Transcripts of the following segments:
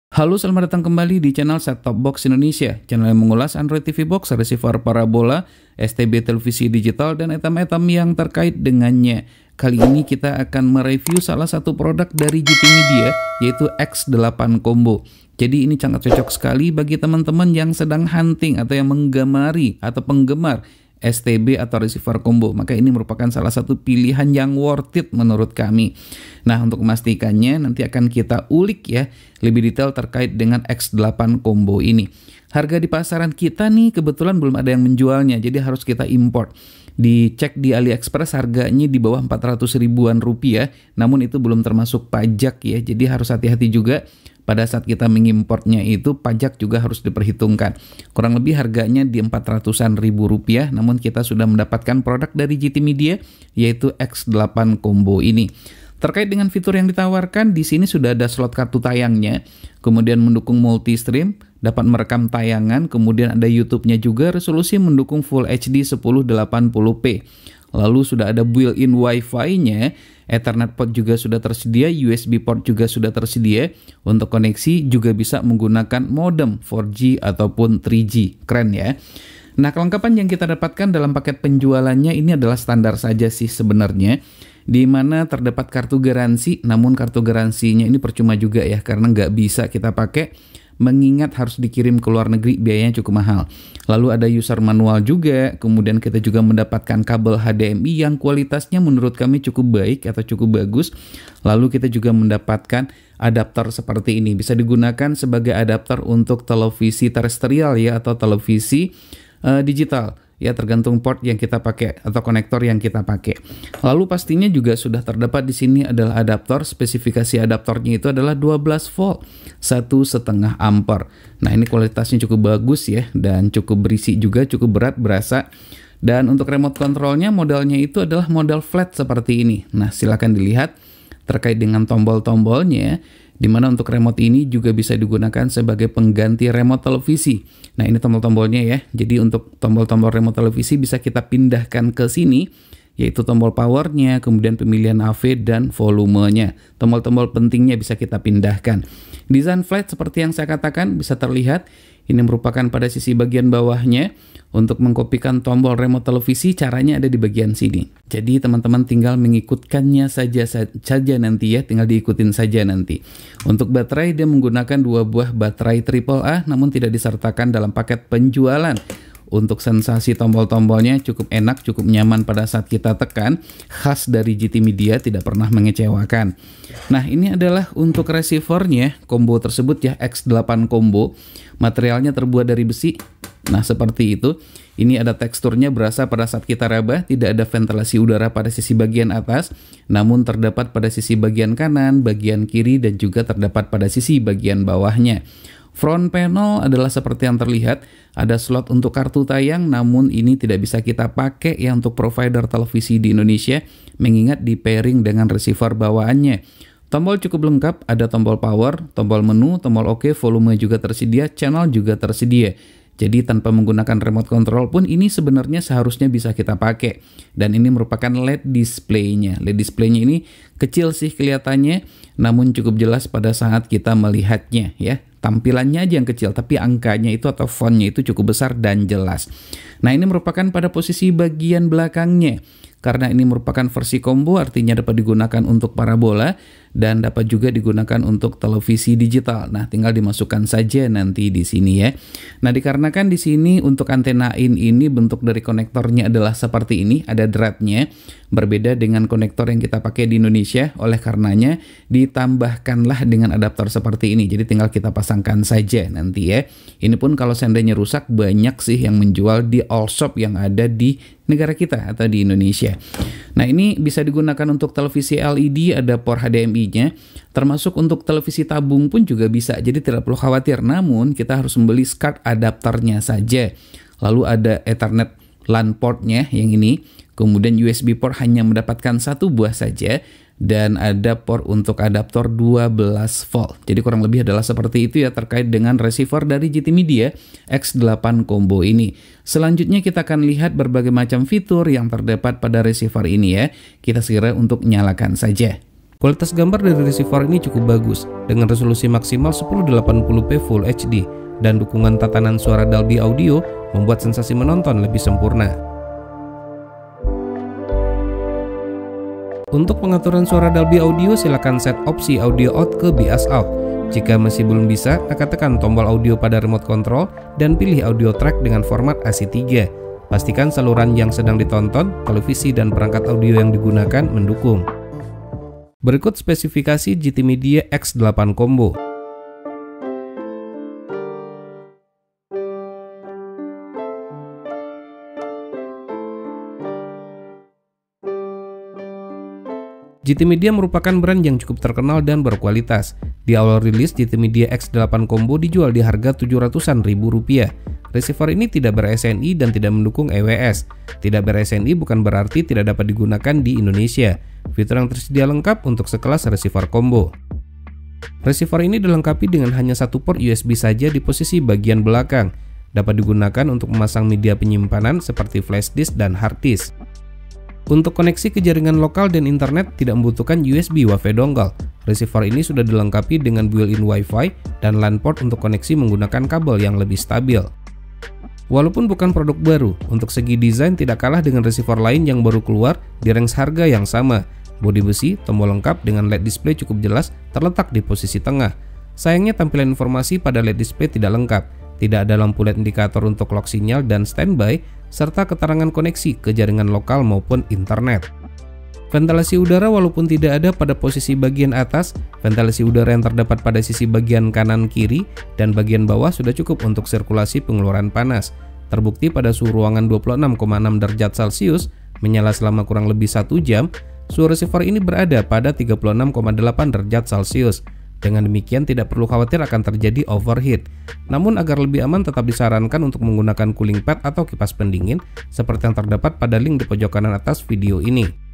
Halo, selamat datang kembali di channel Set Top Box Indonesia, channel yang mengulas Android TV Box, receiver parabola, STB televisi digital, dan etam-etam yang terkait dengannya. Kali ini kita akan mereview salah satu produk dari GT Media, yaitu X8 Combo. Jadi ini sangat cocok sekali bagi teman-teman yang sedang hunting atau yang menggemari atau penggemar STB atau receiver combo, maka ini merupakan salah satu pilihan yang worth it menurut kami. Nah, untuk memastikannya nanti akan kita ulik ya lebih detail terkait dengan X8 combo ini. Harga di pasaran kita nih kebetulan belum ada yang menjualnya, jadi harus kita import. Dicek di AliExpress harganya di bawah 400 ribuan rupiah, namun itu belum termasuk pajak ya, jadi harus hati-hati juga. Pada saat kita mengimportnya itu pajak juga harus diperhitungkan. Kurang lebih harganya di 400-an ribu rupiah, namun kita sudah mendapatkan produk dari GT Media yaitu X8 Combo ini. Terkait dengan fitur yang ditawarkan, di sini sudah ada slot kartu tayangnya, kemudian mendukung multi stream, dapat merekam tayangan, kemudian ada YouTube-nya juga, resolusi mendukung Full HD 1080p. Lalu sudah ada built-in Wi-Fi-nya, Ethernet port juga sudah tersedia, USB port juga sudah tersedia. Untuk koneksi juga bisa menggunakan modem 4G ataupun 3G. Keren ya. Nah, kelengkapan yang kita dapatkan dalam paket penjualannya ini adalah standar saja sih sebenarnya, di mana terdapat kartu garansi, namun kartu garansinya ini percuma juga ya, karena nggak bisa kita pakai, mengingat harus dikirim ke luar negeri, biayanya cukup mahal. Lalu ada user manual juga, kemudian kita juga mendapatkan kabel HDMI yang kualitasnya menurut kami cukup baik atau cukup bagus. Lalu kita juga mendapatkan adapter seperti ini, bisa digunakan sebagai adapter untuk televisi terestrial ya, atau televisi digital. Ya, tergantung port yang kita pakai atau konektor yang kita pakai. Lalu pastinya juga sudah terdapat di sini adalah adaptor. Spesifikasi adaptornya itu adalah 12 volt, 1,5 ampere. Nah, ini kualitasnya cukup bagus ya, dan cukup berisi juga, cukup berat berasa. Dan untuk remote controlnya modelnya itu adalah model flat seperti ini. Nah, silakan dilihat terkait dengan tombol-tombolnya, di mana untuk remote ini juga bisa digunakan sebagai pengganti remote televisi. Nah, ini tombol-tombolnya ya. Jadi untuk tombol-tombol remote televisi bisa kita pindahkan ke sini, yaitu tombol powernya, kemudian pemilihan AV dan volumenya. Tombol-tombol pentingnya bisa kita pindahkan. Desain flat seperti yang saya katakan bisa terlihat. Ini merupakan pada sisi bagian bawahnya. Untuk mengkopikan tombol remote televisi caranya ada di bagian sini. Jadi teman-teman tinggal mengikutkannya saja nanti ya, tinggal diikutin saja nanti. Untuk baterai dia menggunakan 2 buah baterai AAA, namun tidak disertakan dalam paket penjualan. Untuk sensasi tombol-tombolnya cukup enak, cukup nyaman pada saat kita tekan. Khas dari GT Media, tidak pernah mengecewakan. Nah, ini adalah untuk receivernya, combo tersebut ya, X8 Combo. Materialnya terbuat dari besi. Nah, seperti itu. Ini ada teksturnya berasa pada saat kita raba, tidak ada ventilasi udara pada sisi bagian atas, namun terdapat pada sisi bagian kanan, bagian kiri, dan juga terdapat pada sisi bagian bawahnya. Front panel adalah seperti yang terlihat, ada slot untuk kartu tayang, namun ini tidak bisa kita pakai ya untuk provider televisi di Indonesia, mengingat di pairing dengan receiver bawaannya. Tombol cukup lengkap, ada tombol power, tombol menu, tombol OK, volume juga tersedia, channel juga tersedia. Jadi tanpa menggunakan remote control pun ini sebenarnya seharusnya bisa kita pakai. Dan ini merupakan LED display-nya. LED display-nya ini kecil sih kelihatannya, namun cukup jelas pada saat kita melihatnya ya. Tampilannya aja yang kecil, tapi angkanya itu atau fontnya itu cukup besar dan jelas. Nah, ini merupakan pada posisi bagian belakangnya. Karena ini merupakan versi combo, artinya dapat digunakan untuk parabola dan dapat juga digunakan untuk televisi digital. Nah, tinggal dimasukkan saja nanti di sini ya. Nah, dikarenakan di sini untuk antena in ini bentuk dari konektornya adalah seperti ini, ada dratnya, berbeda dengan konektor yang kita pakai di Indonesia. Oleh karenanya ditambahkanlah dengan adaptor seperti ini. Jadi tinggal kita pasangkan saja nanti ya. Ini pun kalau seandainya rusak, banyak sih yang menjual di all shop yang ada di negara kita atau di Indonesia. Nah, ini bisa digunakan untuk televisi LED, ada port HDMI-nya, termasuk untuk televisi tabung pun juga bisa, jadi tidak perlu khawatir. Namun kita harus membeli SCART adapternya saja. Lalu ada Ethernet LAN portnya yang ini, kemudian USB port hanya mendapatkan 1 buah saja, dan ada port untuk adaptor 12 volt. Jadi kurang lebih adalah seperti itu ya terkait dengan receiver dari GT Media X8 Combo ini. Selanjutnya kita akan lihat berbagai macam fitur yang terdapat pada receiver ini ya. Kita segera untuk nyalakan saja. Kualitas gambar dari receiver ini cukup bagus, dengan resolusi maksimal 1080p Full HD, dan dukungan tatanan suara Dolby Audio membuat sensasi menonton lebih sempurna. Untuk pengaturan suara Dolby Audio, silakan set opsi audio out ke bias out. Jika masih belum bisa, maka tekan tombol audio pada remote control dan pilih audio track dengan format AC3. Pastikan saluran yang sedang ditonton, televisi, dan perangkat audio yang digunakan mendukung. Berikut spesifikasi GT Media X8 Combo. GT Media merupakan brand yang cukup terkenal dan berkualitas. Di awal rilis, GT Media X8 Combo dijual di harga 700-an ribu rupiah. Receiver ini tidak ber-SNI dan tidak mendukung EWS. Tidak ber-SNI bukan berarti tidak dapat digunakan di Indonesia. Fitur yang tersedia lengkap untuk sekelas receiver combo. Receiver ini dilengkapi dengan hanya satu port USB saja di posisi bagian belakang. Dapat digunakan untuk memasang media penyimpanan seperti flash disk dan hard disk. Untuk koneksi ke jaringan lokal dan internet tidak membutuhkan USB WiFi dongle. Receiver ini sudah dilengkapi dengan built-in Wi-Fi dan LAN port untuk koneksi menggunakan kabel yang lebih stabil. Walaupun bukan produk baru, untuk segi desain tidak kalah dengan receiver lain yang baru keluar di range harga yang sama. Bodi besi, tombol lengkap dengan LED display cukup jelas terletak di posisi tengah. Sayangnya tampilan informasi pada LED display tidak lengkap. Tidak ada lampu LED indikator untuk lock sinyal dan standby, serta keterangan koneksi ke jaringan lokal maupun internet. Ventilasi udara walaupun tidak ada pada posisi bagian atas, ventilasi udara yang terdapat pada sisi bagian kanan kiri dan bagian bawah sudah cukup untuk sirkulasi pengeluaran panas. Terbukti pada suhu ruangan 26,6 derajat Celcius, menyala selama kurang lebih 1 jam, suhu receiver ini berada pada 36,8 derajat Celcius. Dengan demikian tidak perlu khawatir akan terjadi overheat. Namun agar lebih aman tetap disarankan untuk menggunakan cooling pad atau kipas pendingin seperti yang terdapat pada link di pojok kanan atas video ini.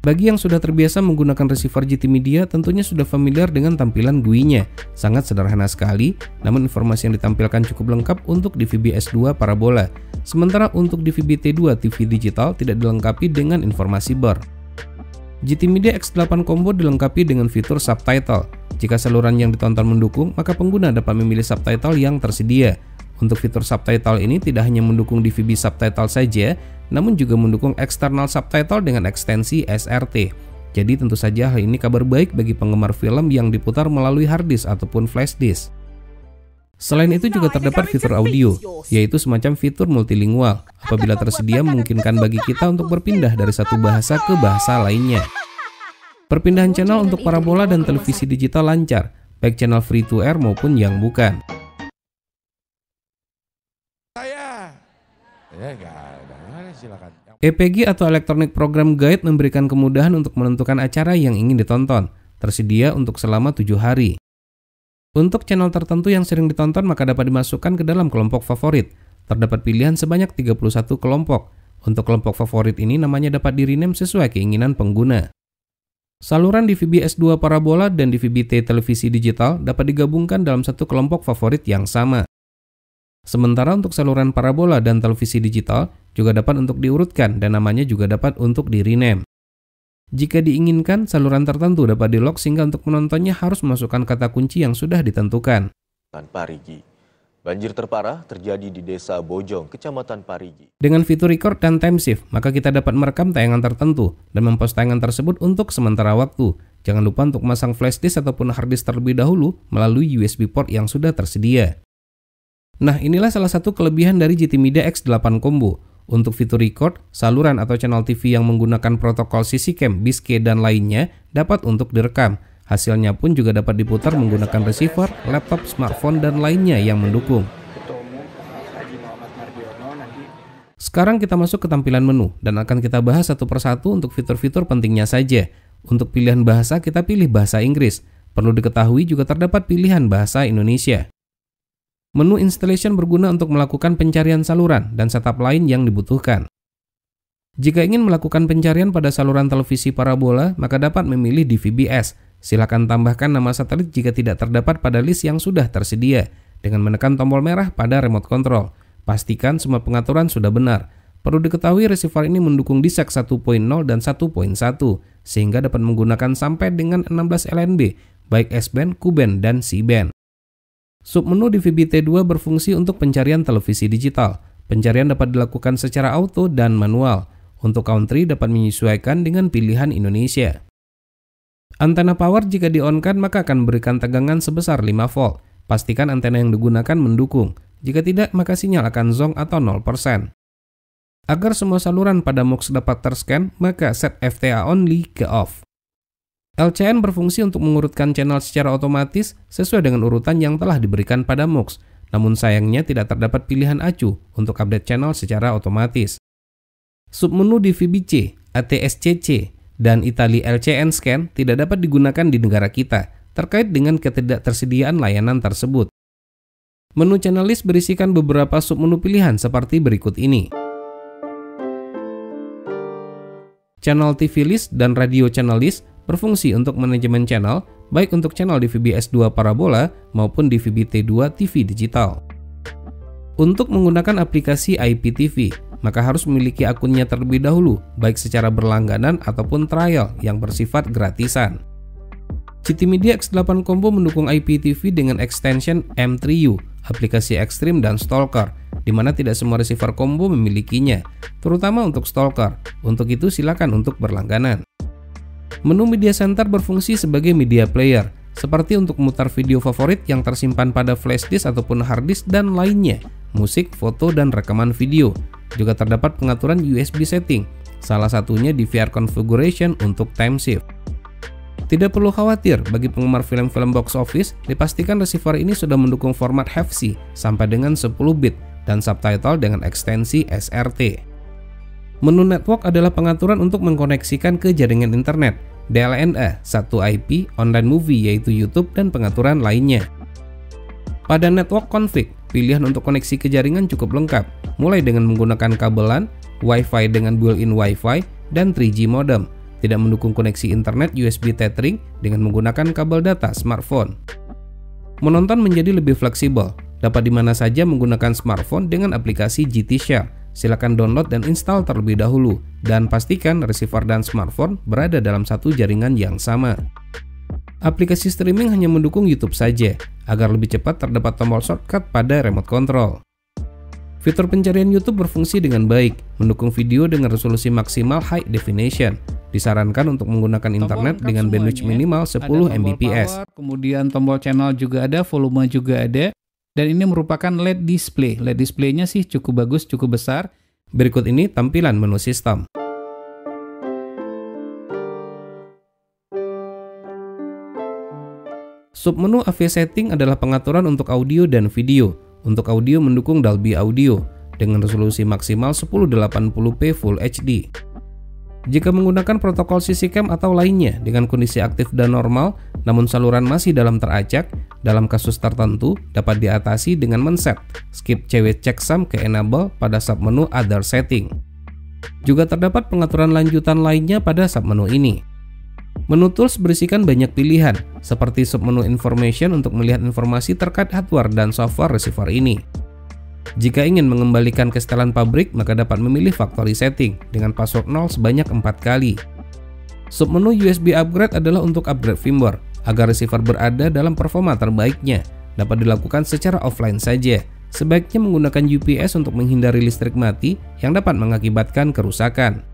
Bagi yang sudah terbiasa menggunakan receiver GT Media tentunya sudah familiar dengan tampilan GUI-nya. Sangat sederhana sekali, namun informasi yang ditampilkan cukup lengkap untuk DVB S2 parabola. Sementara untuk DVB T2 TV digital tidak dilengkapi dengan informasi bar. GT Media X8 Combo dilengkapi dengan fitur subtitle. Jika saluran yang ditonton mendukung, maka pengguna dapat memilih subtitle yang tersedia. Untuk fitur subtitle ini tidak hanya mendukung DVB subtitle saja, namun juga mendukung external subtitle dengan ekstensi SRT. Jadi tentu saja hal ini kabar baik bagi penggemar film yang diputar melalui hard disk ataupun flash disk. Selain itu juga terdapat fitur audio, yaitu semacam fitur multilingual. Apabila tersedia memungkinkan bagi kita untuk berpindah dari satu bahasa ke bahasa lainnya. Perpindahan channel untuk parabola dan televisi digital lancar, baik channel free to air maupun yang bukan. EPG atau Electronic Program Guide memberikan kemudahan untuk menentukan acara yang ingin ditonton, tersedia untuk selama 7 hari. Untuk channel tertentu yang sering ditonton maka dapat dimasukkan ke dalam kelompok favorit. Terdapat pilihan sebanyak 31 kelompok. Untuk kelompok favorit ini namanya dapat di-rename sesuai keinginan pengguna. Saluran DVB S2 parabola dan DVB T televisi digital dapat digabungkan dalam satu kelompok favorit yang sama. Sementara untuk saluran parabola dan televisi digital juga dapat untuk diurutkan dan namanya juga dapat untuk di-rename. Jika diinginkan, saluran tertentu dapat di-lock sehingga untuk menontonnya harus memasukkan kata kunci yang sudah ditentukan. Parigi. Banjir terparah terjadi di Desa Bojong, Kecamatan Parigi. Dengan fitur record dan time shift, maka kita dapat merekam tayangan tertentu dan mempost tayangan tersebut untuk sementara waktu. Jangan lupa untuk memasang flash disk ataupun hard disk terlebih dahulu melalui USB port yang sudah tersedia. Nah, inilah salah satu kelebihan dari GT Media X8 Combo. Untuk fitur record, saluran atau channel TV yang menggunakan protokol CC-Cam, BISK, dan lainnya dapat untuk direkam. Hasilnya pun juga dapat diputar menggunakan receiver, laptop, smartphone, dan lainnya yang mendukung. Sekarang kita masuk ke tampilan menu dan akan kita bahas satu persatu untuk fitur-fitur pentingnya saja. Untuk pilihan bahasa kita pilih bahasa Inggris. Perlu diketahui juga terdapat pilihan bahasa Indonesia. Menu installation berguna untuk melakukan pencarian saluran dan setup lain yang dibutuhkan. Jika ingin melakukan pencarian pada saluran televisi parabola, maka dapat memilih DVB-S. Silakan tambahkan nama satelit jika tidak terdapat pada list yang sudah tersedia dengan menekan tombol merah pada remote control. Pastikan semua pengaturan sudah benar. Perlu diketahui receiver ini mendukung DISAC 1.0 dan 1.1 sehingga dapat menggunakan sampai dengan 16 LNB, baik S-band, Q-band, dan C-band. Submenu di VB-T2 berfungsi untuk pencarian televisi digital. Pencarian dapat dilakukan secara auto dan manual. Untuk country dapat menyesuaikan dengan pilihan Indonesia. Antena power jika di-on-kan maka akan memberikan tegangan sebesar 5 volt. Pastikan antena yang digunakan mendukung. Jika tidak maka sinyal akan zonk atau 0%. Agar semua saluran pada MUX dapat terscan, maka set FTA only ke off. LCN berfungsi untuk mengurutkan channel secara otomatis sesuai dengan urutan yang telah diberikan pada MUX. Namun sayangnya tidak terdapat pilihan acuh untuk update channel secara otomatis. Submenu di VBC, ATSCC, dan Italy LCN Scan tidak dapat digunakan di negara kita terkait dengan ketidaktersediaan layanan tersebut. Menu channel list berisikan beberapa submenu pilihan seperti berikut ini. Channel TV list dan radio channel list berfungsi untuk manajemen channel, baik untuk channel di VBS2 parabola maupun di VBT2 TV digital. Untuk menggunakan aplikasi IPTV, maka harus memiliki akunnya terlebih dahulu, baik secara berlangganan ataupun trial yang bersifat gratisan. GT Media X8 Combo mendukung IPTV dengan extension M3U, aplikasi Extreme dan Stalker, di mana tidak semua receiver combo memilikinya, terutama untuk Stalker. Untuk itu silakan untuk berlangganan. Menu Media Center berfungsi sebagai media player, seperti untuk memutar video favorit yang tersimpan pada flash disk ataupun hard disk dan lainnya, musik, foto, dan rekaman video. Juga terdapat pengaturan USB setting, salah satunya di VR configuration untuk time shift. Tidak perlu khawatir bagi penggemar film-film box office, dipastikan receiver ini sudah mendukung format HEVC sampai dengan 10 bit dan subtitle dengan ekstensi SRT. Menu network adalah pengaturan untuk mengkoneksikan ke jaringan internet, DLNA, satu IP, online movie yaitu YouTube, dan pengaturan lainnya. Pada network config, pilihan untuk koneksi ke jaringan cukup lengkap, mulai dengan menggunakan kabelan, Wi-Fi dengan built-in Wi-Fi, dan 3G modem. Tidak mendukung koneksi internet USB tethering dengan menggunakan kabel data smartphone. Menonton menjadi lebih fleksibel, dapat di mana saja menggunakan smartphone dengan aplikasi GT Share. Silakan download dan install terlebih dahulu, dan pastikan receiver dan smartphone berada dalam satu jaringan yang sama. Aplikasi streaming hanya mendukung YouTube saja, agar lebih cepat terdapat tombol shortcut pada remote control. Fitur pencarian YouTube berfungsi dengan baik, mendukung video dengan resolusi maksimal high definition. Disarankan untuk menggunakan internet dengan bandwidth minimal 10 Mbps. Kemudian tombol channel juga ada, volume juga ada. Dan ini merupakan LED display. LED displaynya sih cukup bagus, cukup besar. Berikut ini tampilan menu sistem. Submenu AV setting adalah pengaturan untuk audio dan video. Untuk audio mendukung Dolby Audio dengan resolusi maksimal 1080p Full HD. Jika menggunakan protokol CC-cam atau lainnya dengan kondisi aktif dan normal, namun saluran masih dalam teracak, dalam kasus tertentu dapat diatasi dengan men-set skip CW checksum ke enable pada submenu Other Setting. Juga terdapat pengaturan lanjutan lainnya pada submenu ini. Menu tools berisikan banyak pilihan, seperti submenu information untuk melihat informasi terkait hardware dan software receiver ini. Jika ingin mengembalikan ke setelan pabrik, maka dapat memilih factory setting dengan password 0 sebanyak 4 kali. Submenu USB upgrade adalah untuk upgrade firmware, agar receiver berada dalam performa terbaiknya. Dapat dilakukan secara offline saja. Sebaiknya menggunakan UPS untuk menghindari listrik mati yang dapat mengakibatkan kerusakan.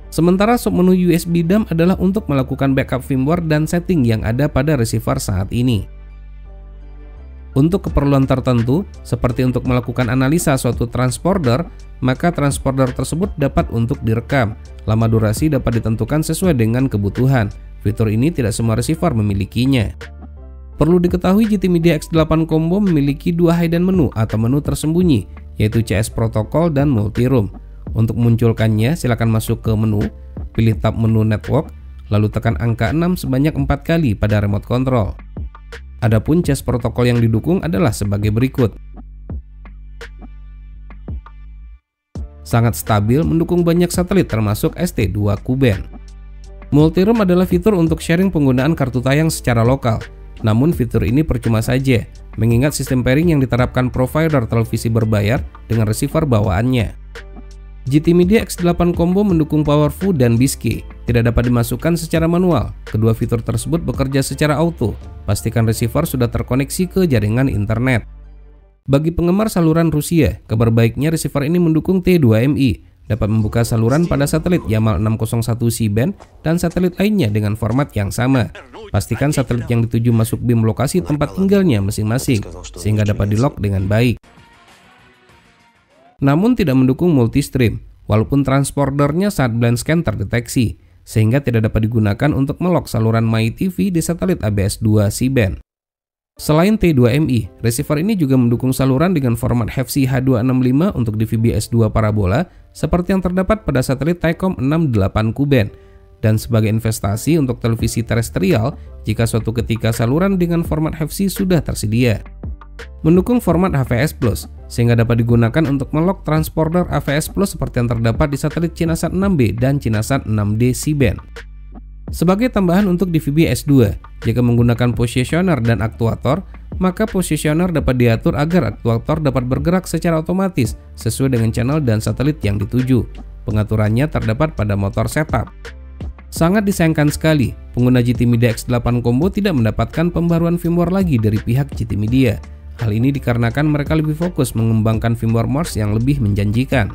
Sementara submenu USB dump adalah untuk melakukan backup firmware dan setting yang ada pada receiver saat ini. Untuk keperluan tertentu, seperti untuk melakukan analisa suatu transponder, maka transponder tersebut dapat untuk direkam. Lama durasi dapat ditentukan sesuai dengan kebutuhan. Fitur ini tidak semua receiver memilikinya. Perlu diketahui GT Media X8 Combo memiliki dua hidden menu atau menu tersembunyi, yaitu CS Protocol dan Multiroom. Untuk memunculkannya, silakan masuk ke menu, pilih tab menu network, lalu tekan angka 6 sebanyak 4 kali pada remote control. Adapun CS protokol yang didukung adalah sebagai berikut. Sangat stabil, mendukung banyak satelit termasuk ST2 Ku-band. Multiroom adalah fitur untuk sharing penggunaan kartu tayang secara lokal. Namun fitur ini percuma saja, mengingat sistem pairing yang diterapkan provider televisi berbayar dengan receiver bawaannya. GT Media X8 Combo mendukung PowerView dan Biscay, tidak dapat dimasukkan secara manual. Kedua fitur tersebut bekerja secara auto. Pastikan receiver sudah terkoneksi ke jaringan internet. Bagi penggemar saluran Rusia, kabar baiknya receiver ini mendukung T2MI, dapat membuka saluran pada satelit Yamal 601 C-band dan satelit lainnya dengan format yang sama. Pastikan satelit yang dituju masuk BIM lokasi tempat tinggalnya masing-masing, sehingga dapat di-lock dengan baik. Namun tidak mendukung multi-stream, walaupun transpondernya saat blind scan terdeteksi, sehingga tidak dapat digunakan untuk melock saluran MyTV di satelit ABS-2 C-band. Selain T2MI, receiver ini juga mendukung saluran dengan format HEVC H265 untuk DVB-S2 parabola, seperti yang terdapat pada satelit Thaicom 68 Ku-band, dan sebagai investasi untuk televisi terestrial jika suatu ketika saluran dengan format HEVC sudah tersedia. Mendukung format HVS Plus, sehingga dapat digunakan untuk melock transponder AVS Plus seperti yang terdapat di satelit Cinasat 6B dan Cinasat 6D C-band. Sebagai tambahan untuk DVB-S2, jika menggunakan positioner dan aktuator, maka positioner dapat diatur agar aktuator dapat bergerak secara otomatis sesuai dengan channel dan satelit yang dituju. Pengaturannya terdapat pada motor setup. Sangat disayangkan sekali, pengguna GT Media X8 Combo tidak mendapatkan pembaruan firmware lagi dari pihak GT Media. Hal ini dikarenakan mereka lebih fokus mengembangkan firmware Mars yang lebih menjanjikan.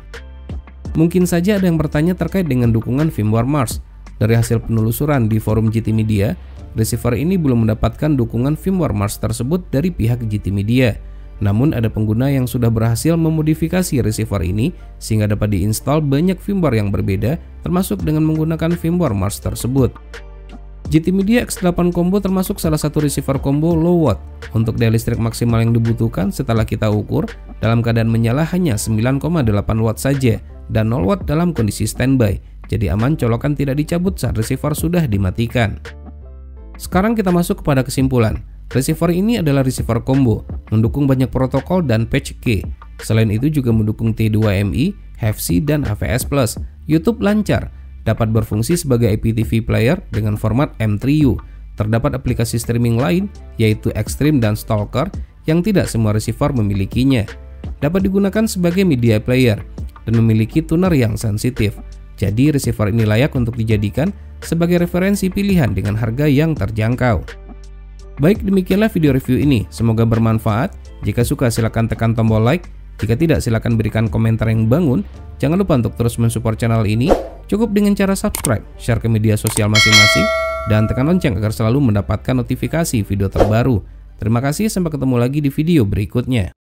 Mungkin saja ada yang bertanya terkait dengan dukungan firmware Mars. Dari hasil penelusuran di forum GT Media, receiver ini belum mendapatkan dukungan firmware Mars tersebut dari pihak GT Media. Namun ada pengguna yang sudah berhasil memodifikasi receiver ini sehingga dapat diinstal banyak firmware yang berbeda, termasuk dengan menggunakan firmware Mars tersebut. GT Media X8 Combo termasuk salah satu receiver combo low watt. Untuk daya listrik maksimal yang dibutuhkan setelah kita ukur, dalam keadaan menyala hanya 9,8 watt saja dan 0 watt dalam kondisi standby. Jadi aman colokan tidak dicabut saat receiver sudah dimatikan. Sekarang kita masuk kepada kesimpulan. Receiver ini adalah receiver combo, mendukung banyak protokol dan patch key. Selain itu juga mendukung T2MI, HEVC dan AVS Plus. YouTube lancar. Dapat berfungsi sebagai IPTV player dengan format M3U. Terdapat aplikasi streaming lain, yaitu Extreme dan Stalker, yang tidak semua receiver memilikinya. Dapat digunakan sebagai media player, dan memiliki tuner yang sensitif. Jadi receiver ini layak untuk dijadikan sebagai referensi pilihan dengan harga yang terjangkau. Baik, demikianlah video review ini. Semoga bermanfaat. Jika suka silakan tekan tombol like. Jika tidak, silakan berikan komentar yang bangun. Jangan lupa untuk terus mensupport channel ini. Cukup dengan cara subscribe, share ke media sosial masing-masing, dan tekan lonceng agar selalu mendapatkan notifikasi video terbaru. Terima kasih, sampai ketemu lagi di video berikutnya.